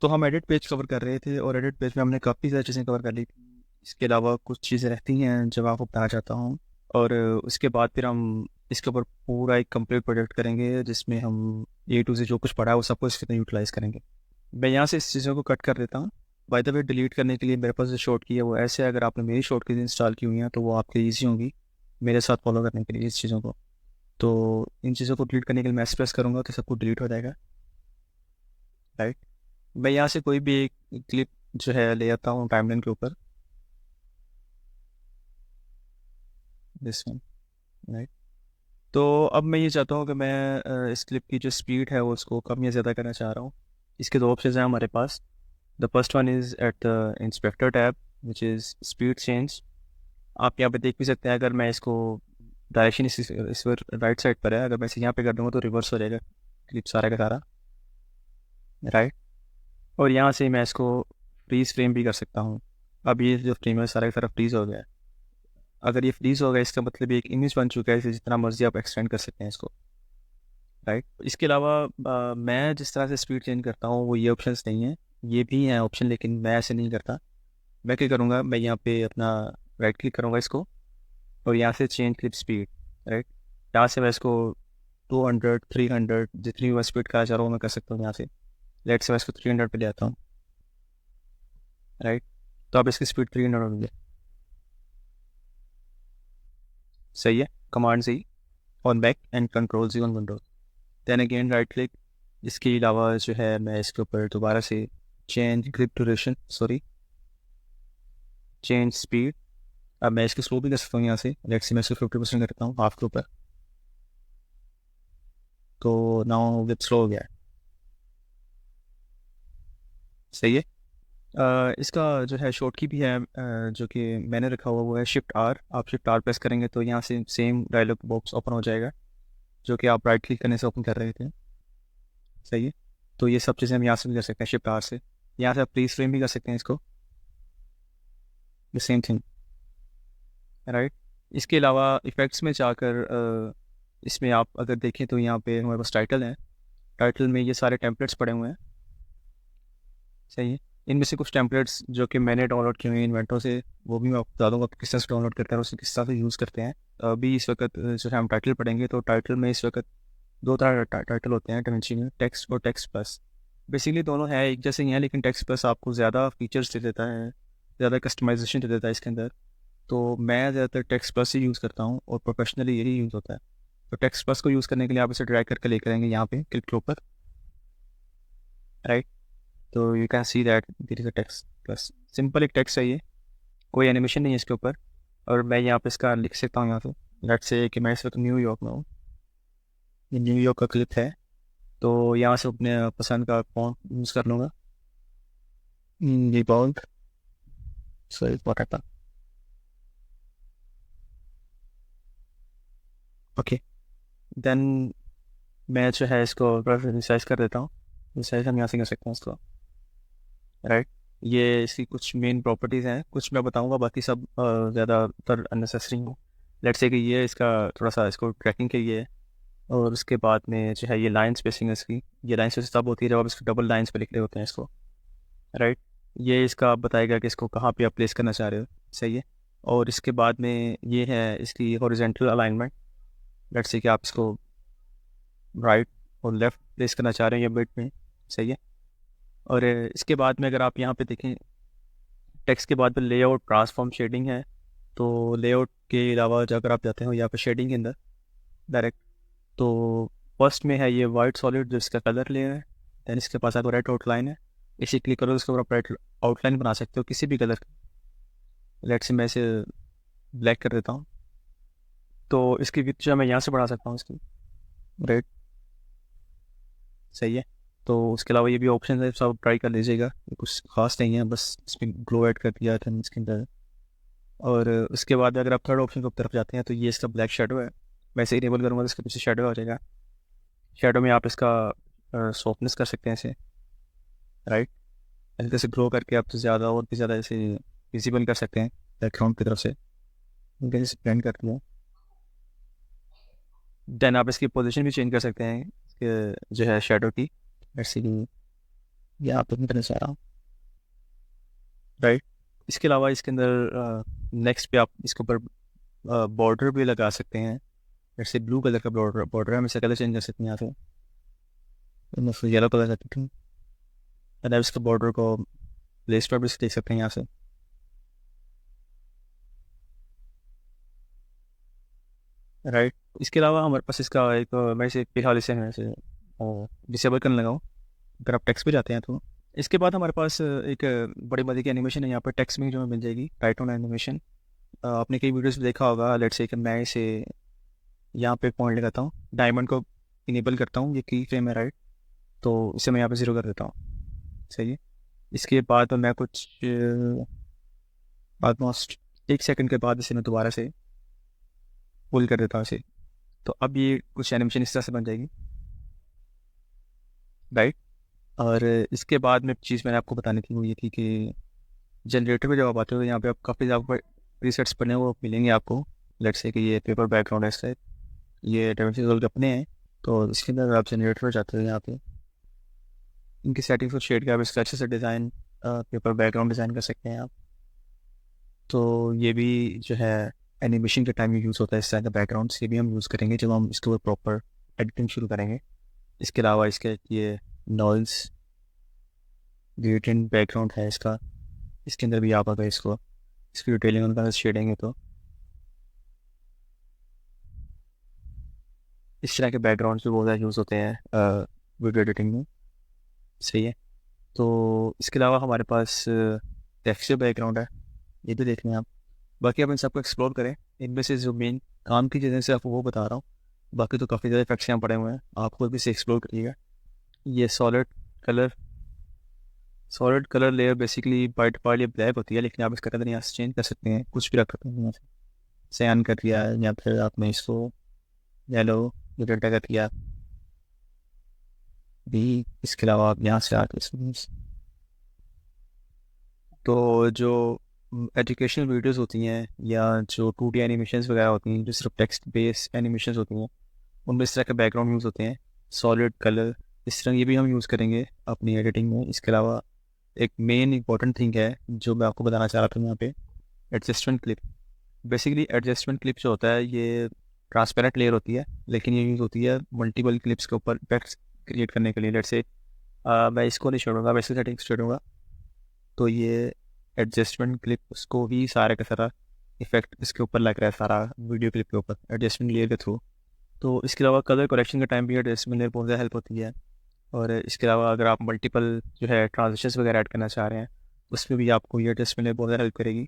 तो हम edit page cover कर रहे थे और एडिट पेज में हमने काफ़ी सारी चीज़ें कवर कर ली थी। इसके अलावा कुछ चीज़ें रहती हैं जब आपको बताना चाहता हूँ। और उसके बाद फिर हम इसके ऊपर पूरा एक कंप्लीट प्रोजेक्ट करेंगे जिसमें हम ए टू से जो कुछ पढ़ा है वो सब कुछ इसके अंदर यूटिलाइज़ करेंगे। मैं यहाँ से इस चीज़ों को कट कर देता हूँ। बाय द वे डिलीट करने के लिए मेरे पास जो शॉर्ट की है वो ऐसे है, अगर आपने मेरी शॉर्ट की इंस्टॉल की हुई हैं तो वो आपके ईजी होंगी मेरे साथ फॉलो करने के लिए इस चीज़ों को। तो इन चीज़ों को डिलीट करने के लिए मैं प्रेस करूँगा तो सब कुछ डिलीट हो जाएगा, राइट। मैं यहाँ से कोई भी एक क्लिप जो है ले आता हूँ टाइमलाइन के ऊपर, दिस वन, राइट। तो अब मैं ये चाहता हूँ कि मैं इस क्लिप की जो स्पीड है वो उसको कम या ज़्यादा करना चाह रहा हूँ। इसके दो ऑप्शन हैं हमारे पास। The first one is at the inspector tab which is speed change. आप यहाँ पे देख भी सकते हैं, अगर मैं इसको डायरेक्शन इस पर राइट साइड पर है, अगर मैं इसे यहाँ पे कर दूँगा तो रिवर्स हो जाएगा क्लिप सारा का सारा, राइट। और यहाँ से मैं इसको फ्रीज फ्रेम भी कर सकता हूँ। अब ये जो फ्रेम है सारा का सारा फ्रीज हो गया है। अगर ये फ्रीज हो गया इसका मतलब ये एक इमेज बन चुका है, इसे जितना मर्जी आप एक्सटेंड कर सकते हैं इसको, राइट। इसके अलावा मैं जिस तरह से स्पीड चेंज करता हूँ वो ये ऑप्शंस नहीं है, ये भी हैं ऑप्शन लेकिन मैं ऐसे नहीं करता। मैं क्या करूँगा, मैं यहाँ पे अपना राइट क्लिक करूँगा इसको और यहाँ से चेंज क्लिप स्पीड, राइट। यहाँ से मैं इसको 200 300 जितनी मैं स्पीड करना चाह रहा हूँ मैं कर सकता हूँ यहाँ से। लेट से मैं इसको 300 पे ले आता हूँ, राइट। तो अब इसकी स्पीड 300 हो गई है, सही है। कमांड से ही on back end control G on Windows, then again right click. इसके अलावा जो है मैं इसके ऊपर दोबारा से change clip duration, sorry change speed. अब मैं इसको स्लो भी कर सकता हूँ यहाँ से, लेट से मैं इसको 50% करता हूँ हाफ के ऊपर, तो नाउ विथ स्लो हो गया है, सही है। इसका जो है शॉर्ट की भी है जो कि मैंने रखा हुआ वो है शिफ्ट आर। आप शिफ्ट आर प्रेस करेंगे तो यहाँ से सेम डायलॉग बॉक्स ओपन हो जाएगा जो कि आप राइट क्लिक करने से ओपन कर रहे थे, सही है। तो ये सब चीज़ें हम यहाँ से भी कर सकते हैं शिफ्ट आर से। यहाँ से आप फ्रीज फ्रेम भी कर सकते हैं इसको, द सेम थिंग, राइट। इसके अलावा इफ़ेक्ट्स में जाकर इसमें आप अगर देखें तो यहाँ पे हमारे पास टाइटल है। टाइटल में ये सारे टेम्पलेट्स पड़े हुए हैं, सही है। इनमें से कुछ टेम्पलेट्स जो कि मैंने डाउनलोड किए हुए हैं इन्वेंटो से, वो भी मैं आपको बता दूँगा आप किस तरह से डाउनलोड करते हैं और उसे किस तरह से यूज़ करते हैं। अभी इस वक्त जो है हम टाइटल पढ़ेंगे तो टाइटल में इस वक्त दो तरह टाइटल होते हैं डाविंची में, टेक्स्ट और टेक्स्ट प्लस। बेसिकली दोनों है एक जैसे ही हैं लेकिन टेक्स्ट प्लस आपको ज़्यादा फीचर्स दे देता है, ज़्यादा कस्टमाइजेशन दे देता है इसके अंदर। तो मैं ज़्यादातर टेक्स्ट प्लस ही यूज़ करता हूँ और प्रोफेशनली यही यूज़ होता है। तो टेक्स्ट प्लस को यूज़ करने के लिए आप इसे ड्रैग करके लेकर आएंगे यहाँ पे क्लिक के ऊपर, राइट। तो you can see that this is a text plus, simple एक टेक्स्ट है ये, कोई एनिमेशन नहीं है इसके ऊपर। और मैं यहाँ पे इसका लिख सकता हूँ यहाँ पे, लेट्स से कि मैं इस वक्त न्यूयॉर्क में हूँ, ये न्यूयॉर्क का क्लिप है। तो यहाँ से अपने पसंद का फ़ॉन्ट यूज़ कर लूँगा, ये बहुत सही इम्पोर्टेंट था, ओके। देन मैं जो है इसको रिसाइज कर देता हूँ। रिसाइज हम यहाँ से कर सकते हैं इसको, राइट। ये इसकी कुछ मेन प्रॉपर्टीज़ हैं, कुछ मैं बताऊंगा बाकी सब ज़्यादातर अननेसेसरी हैं। लेट्स से कि ये इसका थोड़ा सा इसको ट्रैकिंग के लिए है। और उसके बाद में जो है ये लाइन स्पेसिंग है इसकी, ये लाइन स्पेसिंग तब होती है जब आप इसको डबल लाइन्स पे लिख रहे होते हैं इसको, राइट। ये इसका आप बताएगा कि इसको कहाँ पे आप प्लेस करना चाह रहे हो, सही है। और इसके बाद में ये है इसकी हॉरिजॉन्टल अलाइनमेंट। लेट्स से कि आप इसको राइट और लेफ़्ट प्लेस करना चाह रहे हैं या मिड में, सही है। और इसके बाद में अगर आप यहाँ पे देखें टेक्स्ट के बाद में लेआउट ट्रांसफॉर्म शेडिंग है। तो लेआउट के अलावा जो अगर आप जाते हो यहाँ पे शेडिंग के अंदर डायरेक्ट, तो फर्स्ट में है ये वाइट सॉलिड जो इसका कलर लेयर है। दैन इसके पास आपको रेड आउटलाइन है, इसे क्लिक करो इसके ऊपर आप रेड आउटलाइन बना सकते हो किसी भी कलर की। लेट से मैं इसे ब्लैक कर देता हूँ। तो इसकी विड्थ जो है मैं यहाँ से बढ़ा सकता हूँ इसकी, रेड, सही है। तो उसके अलावा ये भी ऑप्शन है, सब ट्राई कर लीजिएगा, ये कुछ खास नहीं है, बस इसमें ग्लो ऐड कर दिया था इसके अंदर। और उसके बाद अगर आप थर्ड ऑप्शन की तरफ जाते हैं तो ये इसका ब्लैक शेडो है। वैसे इनेबल करूँगा तो इसके पीछे शेडो आ जाएगा। शेडो में आप इसका सॉफ्टनेस कर सकते हैं इसे, राइट। हल्के से ग्रो करके आप तो ज़्यादा और भी ज़्यादा इसे विजिबल कर सकते हैं बैकग्राउंड की तरफ से, इनके जैसे ब्लेंड कर दिया। देन आप इसकी पोजीशन भी चेंज कर सकते हैं इसके जो है शेडो की, जैसे कि ये आप अपनी तरह से आ रहा हूँ, राइट। इसके अलावा इसके अंदर नेक्स्ट पे आप इसके ऊपर बॉर्डर भी लगा सकते हैं। जैसे ब्लू कलर का बॉर्डर बॉर्डर है, हम इसका कलर चेंज कर सकते हैं यहाँ से। तो मैं फिर येलो कलर करती हूँ, और अब इसके बॉर्डर को प्लेस पर भी देख सकते हैं यहाँ से, राइट। इसके अलावा हमारे पास इसका एक मैं इसे फिलहाल इसे मैं इसे डिसेबल करने लगा हूँ। अगर आप टेक्स्ट पे जाते हैं तो इसके बाद हमारे पास एक बड़ी मजे की एनिमेशन है यहाँ पर टेक्स्ट में जो मिल जाएगी, राइट ऑन एनिमेशन। आपने कई वीडियोस में देखा होगा। लेट्स से कि मैं इसे यहाँ पे पॉइंट लगाता हूँ, डायमंड को इनेबल करता हूँ, ये की फ्रेम है, राइट। तो इसे मैं यहाँ पे ज़ीरो कर देता हूँ, सही है। इसके बाद मैं कुछ ऑलमोस्ट 1 सेकंड के बाद इसे मैं दोबारा से पुल कर देता हूँ इसे। तो अब ये कुछ एनिमेशन इस तरह से बन जाएगी, राइट। और इसके बाद में चीज़ मैंने आपको बतानी थी वो ये थी कि जनरेटर पे जब आप आते हो तो यहाँ पे आप काफ़ी ज़्यादा प्रीसेट्स बने वो मिलेंगे आपको। लेट्स से कि ये पेपर बैकग्राउंड है, इसका ये डेविंसी रिजॉल्व के अपने हैं। तो इसके अंदर आप जनरेटर पे जाते हो, यहाँ पे इनकी सेटिंग्स को शेड के आप इसका अच्छे से डिज़ाइन पेपर बैकग्राउंड डिज़ाइन कर सकते हैं आप। तो ये भी जो है एनिमेशन के टाइम यूज़ होता है इस तरह का बैकग्राउंड, ये भी हम यूज़ करेंगे जब हम इसके ऊपर प्रॉपर एडिटिंग शुरू करेंगे। इसके अलावा इसके ये नॉइज़ ग्रेडिएंट बैकग्राउंड है इसका, इसके अंदर भी आप अगर इसको इसकी डिटेलिंग उनका शेडिंग है तो इस तरह के बैकग्राउंड भी बहुत ज़्यादा यूज़ होते हैं वीडियो एडिटिंग में, सही है। तो इसके अलावा हमारे पास टेक्सचर बैकग्राउंड है, ये भी देख लें आप। बाकी आप इन सबको एक्सप्लोर करें, इनमें से जो मेन काम की चीज़ें से आपको वो बता रहा हूँ। बाकी तो काफ़ी ज़्यादा इफेक्ट्स यहाँ पड़े हुए हैं, आप खुद भी से एक्सप्लोर करिएगा। ये colour solid colour layer basically by default ये ब्लैक होती है, लेकिन आप इसका कलर यहाँ से चेंज कर सकते हैं, कुछ भी रख सकते हैं यहाँ से। सयान कर दिया या फिर आपने इसको येलो डेल्टा कर दिया भी। इसके अलावा आप यहाँ से आके तो जो एजुकेशनल वीडियोस होती हैं या जो 2D एनिमेशंस वगैरह होती हैं जो सिर्फ टेक्स्ट बेस्ड एनिमेशंस होती हैं, उनमें इस तरह के बैकग्राउंड यूज़ होते हैं, सॉलिड कलर। इस तरह ये भी हम यूज़ करेंगे अपनी एडिटिंग में। इसके अलावा एक मेन इंपॉर्टेंट थिंग है जो मैं आपको बताना चाह रहा था यहाँ पे, adjustment clip. Basically adjustment clip जो होता है ये ट्रांसपेरेंट लेयर होती है, लेकिन ये यूज़ होती है मल्टीपल क्लिप्स के ऊपर इफेक्ट्स क्रिएट करने के लिए। लेट्स से मैं इसको नहीं छोड़ूंगा, वैसे सेटिंग्स छोड़ूंगा। तो ये एडजस्टमेंट क्लिप उसको ही सारा का सारा इफेक्ट इसके ऊपर लग रहा है, सारा वीडियो क्लिप के ऊपर एडजस्टमेंट लेयर के थ्रू। तो इसके अलावा कलर करेक्शन के टाइम भी एडजस्टमेंट लेयर बहुत ज़्यादा हेल्प होती है। और इसके अलावा अगर आप मल्टीपल जो है ट्रांजिशंस वगैरह ऐड करना चाह रहे हैं, उसमें भी आपको ये एडजस्टमेंट लेयर बहुत ज़्यादा हेल्प करेगी।